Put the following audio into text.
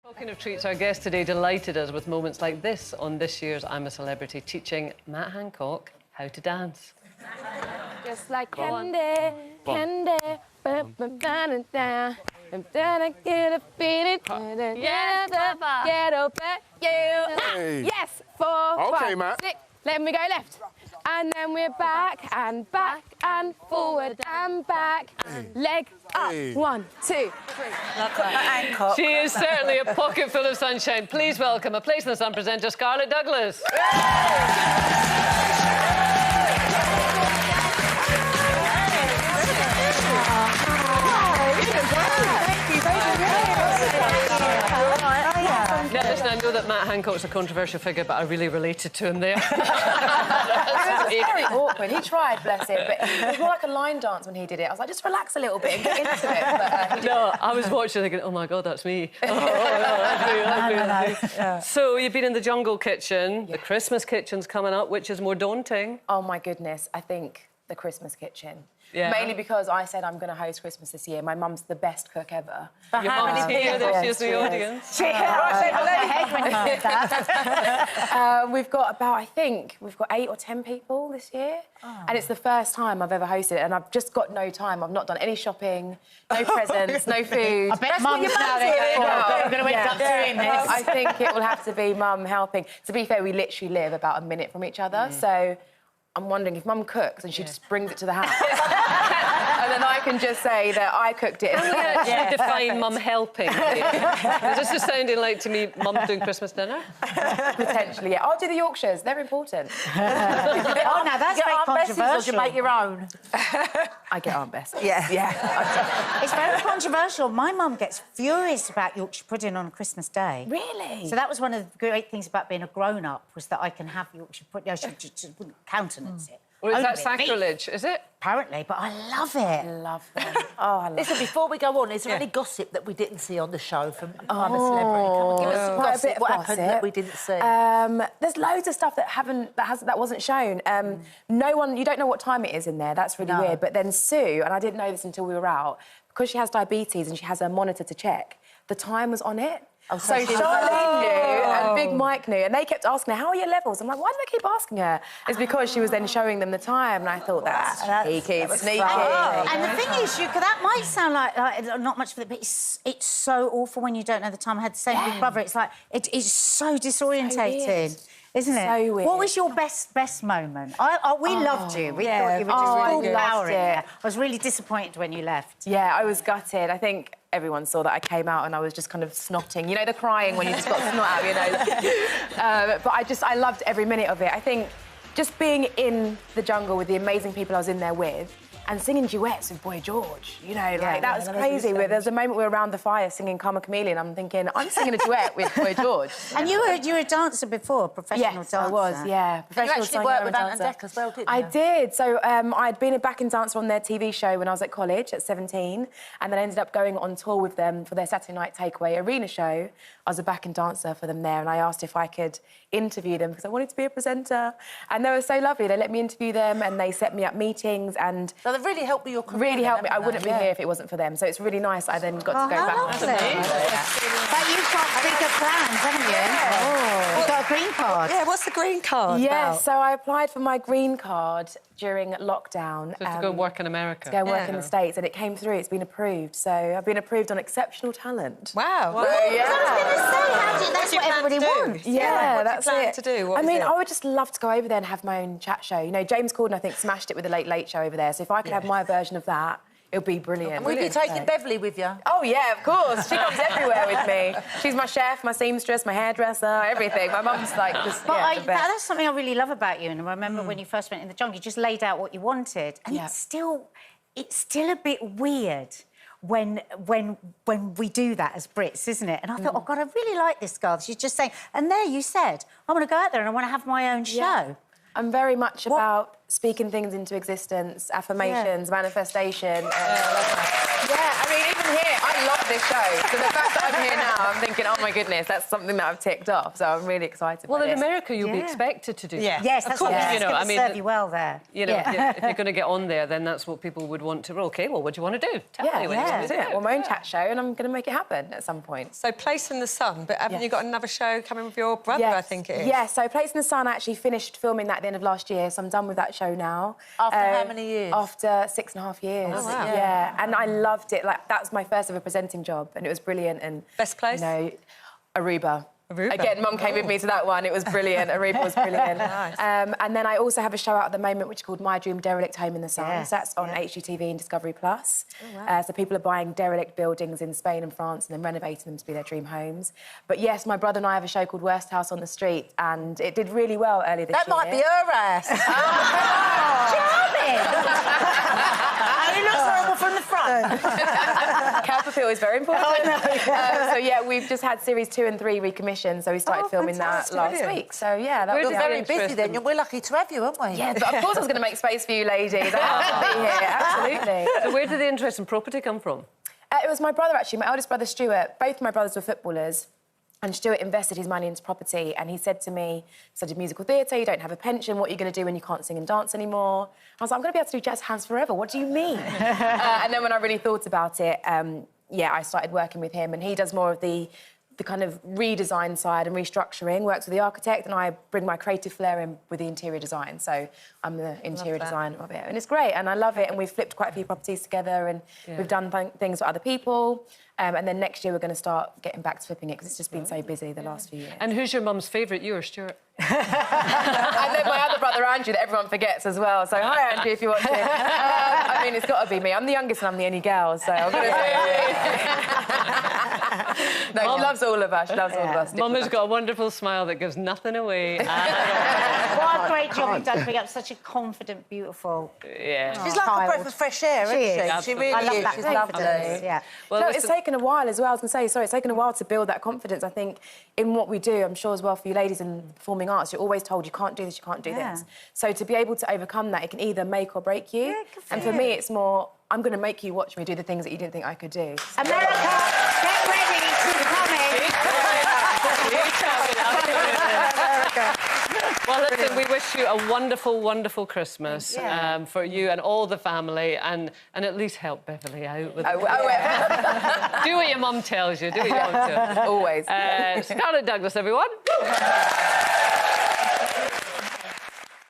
Talking of treats, our guest today delighted us with moments like this on this year's I'm a Celebrity, teaching Matt Hancock how to dance. Just like candy, candy, I'm gonna get a feeling, get up at you. Hey. Yes, 4, Okay, 5, Matt. 6. Then we go left. And then we're back and forward and back. Leg up. Hey. 1, 2, 3. She is certainly a pocket full of sunshine. Please welcome a Place in the Sun presenter, Scarlette Douglas. Now, listen, I know that Matt Hancock's a controversial figure, but I really related to him there. It was very awkward. He tried, bless him, but it was more like a line dance when he did it. I was like, just relax a little bit and get into it. But, No, I was watching thinking, oh, my God, that's me. Oh, no, that's me. Yeah. So, you've been in the Jungle Kitchen. The Christmas Kitchen's coming up. Which is more daunting? Oh, my goodness, I think the Christmas Kitchen. Yeah. Mainly because I said I'm going to host Christmas this year. My mum's the best cook ever. Your mum's here, there she is in the audience. We've got about, I think, we've got 8 or 10 people this year. Oh. And it's the first time I've ever hosted it, and I've just got no time. I've not done any shopping, no presents, no food. I bet Mum's now going to end up doing this. I think it will have to be Mum helping. To be fair, we literally live about a minute from each other, so I'm wondering if Mum cooks and she just brings it to the house. And then I can just say that I cooked it. Can we actually define Mum helping? This is sounding like, to me, Mum doing Christmas dinner? Potentially, yeah. I'll do the Yorkshires. They're important. Oh, now that's very controversial. You make your own. I get Aunt Bessie. Yeah. It's very controversial. My mum gets furious about Yorkshire pudding on Christmas Day. Really? So that was one of the great things about being a grown-up, was that I can have Yorkshire pudding. I just wouldn't countenance it. Or is Only that beef, sacrilege, is it? apparently, but I love I it. love them. Oh, I love Listen, them. before we go on, is there any gossip that we didn't see on the show from I'm a Celebrity? Come on, give us some Quite a gossip. bit of What happened gossip. that we didn't see? There's loads of stuff that wasn't shown. No one, you don't know what time it is in there. That's really weird. But then Sue, and I didn't know this until we were out, because she has diabetes and she has a monitor to check, the time was on it. Oh, So she- Charlene knew and Big Mike knew, and they kept asking her, how are your levels? I'm like, why do they keep asking her? It's because she was then showing them the time, and I thought, that's sneaky. And the thing is, that might sound like not much for it, but it's so awful when you don't know the time. I had the same with brother. It's like, it's so disorientating. Isn't it? So weird. What was your best moment? We loved you. We thought you were I just loved powering it. it. I was really disappointed when you left. Yeah, I was gutted. I think everyone saw that I came out and I was just kind of snotting. You know, the crying when you just got snot out of your nose. But I loved every minute of it. I think just being in the jungle with the amazing people I was in there with and singing duets with Boy George, you know, like, that was crazy. There's a moment we were around the fire singing Karma Chameleon. I'm thinking, I'm singing a duet with Boy George. And you were a dancer before, a professional dancer. I was, yeah. You Professional actually singer worked and with Ant and dancer. Dec as well, didn't you? I did. So I'd been a backing dancer on their TV show when I was at college at 17, and then ended up going on tour with them for their Saturday Night Takeaway arena show. I was a backing dancer for them there, and I asked if I could interview them because I wanted to be a presenter. And they were so lovely. They let me interview them, and they set me up meetings, and So they've really helped with your career. really helped me. I haven't wouldn't they? be here if it wasn't for them. So it's really nice. I then got to go back. Lovely. But you've got bigger plans, haven't you? You've got a green card. Yeah, what's the green card Yeah, about? so I applied for my green card during lockdown. Just to go work in America. To go work in the States, and it came through. It's been approved. So I've been approved on exceptional talent. Wow. So, yeah. That's what everybody wants. Yeah, that's plan it. to do? What I is mean, it? I would just love to go over there and have my own chat show. You know, James Corden, I think, smashed it with the Late Late Show over there. So if I could have my version of that, it would be brilliant. And we'd be taking Beverly with you. Oh, yeah, of course. She comes everywhere with me. She's my chef, my seamstress, my hairdresser, everything. My mum's like just, But the best. that's something I really love about you. And I remember when you first went in the jungle, you just laid out what you wanted. And it's still a bit weird when we do that as Brits, isn't it? And I thought, oh, God, I really like this girl. She's just saying... And there you said, I want to go out there and I want to have my own show. I'm very much about speaking things into existence, affirmations, manifestation. I mean, even here, I love this show. So the fact that here now, I'm thinking, oh my goodness, that's something that I've ticked off. So I'm really excited. Well, about in it. America, you'll be expected to do that. Yes, that's what You know, I mean, serve you well there. You know, if you're going to get on there, then that's what people would want to. OK, well, what do you want to do? Tell me what you want to do. Well, my own chat show, and I'm going to make it happen at some point. So, Place in the Sun, but haven't you got another show coming with your brother, I think it is? Yeah, so Place in the Sun, I actually finished filming that at the end of last year, so I'm done with that show now. After how many years? After 6.5 years. Oh, wow. Yeah, and I loved it. Like, that was my first ever presenting job, and it was brilliant. And Best place? You know, Aruba. Aruba. Again, Mum came with me to that one. It was brilliant. Aruba was brilliant. Nice. And then I also have a show out at the moment which is called My Dream Derelict Home in the Sun. Yes. So that's on HGTV and Discovery Plus. Oh, wow. So people are buying derelict buildings in Spain and France and then renovating them to be their dream homes. But yes, my brother and I have a show called Worst House on the Street, and it did really well earlier this year. That might be her ass. Charming! It looks horrible from the front. Character feel is very important. So yeah, we've just had series 2 and 3 recommissioned, so we started filming that last week. So yeah, that was You're very busy then. We're lucky to have you, aren't we? Yeah, but of course I was going to make space for you, ladies. I have to be here, absolutely. So where did the interest in property come from? It was my brother, actually, my eldest brother, Stuart. Both my brothers were footballers. And Stuart invested his money into property, and he said to me, studied musical theatre, you don't have a pension, what are you going to do when you can't sing and dance anymore? I was like, I'm going to be able to do jazz hands forever, what do you mean? And then when I really thought about it, yeah, I started working with him, and he does more of the kind of redesign side and restructuring, works with the architect, and I bring my creative flair in with the interior design. So I'm the interior designer of it. And it's great, and I love it, and we've flipped quite a few properties together, and we've done things with other people. And then next year we're going to start getting back to flipping it, because it's just been so busy the last few years. And who's your mum's favourite, you or Stuart? And then my other brother, Andrew, that everyone forgets as well. So hi, Andrew, if you're watching. I mean, it's got to be me. I'm the youngest and I'm the only girl, so I've got to say No, she loves all of us. She loves all of us. Mum has got a wonderful smile that gives nothing away. What a great job you've done to bring up such a confident, beautiful... Yeah. She's like a breath of fresh air, isn't she? She really I love is. that She's confidence, lovely. yeah. Well, No, listen, it's taken a while as well. I was going to say, sorry, it's taken a while to build that confidence. I think in what we do, I'm sure as well for you ladies in performing arts, you're always told you can't do this, you can't do this. So to be able to overcome that, it can either make or break you. Yeah, and for me, it's more, I'm going to make you watch me do the things that you didn't think I could do. America, get ready, she's coming. Well, listen, we wish you a wonderful, wonderful Christmas for you and all the family, and at least help Beverly out with Do Do what your mum tells you. Do what your mum tells you. Always. Scarlette Douglas, everyone.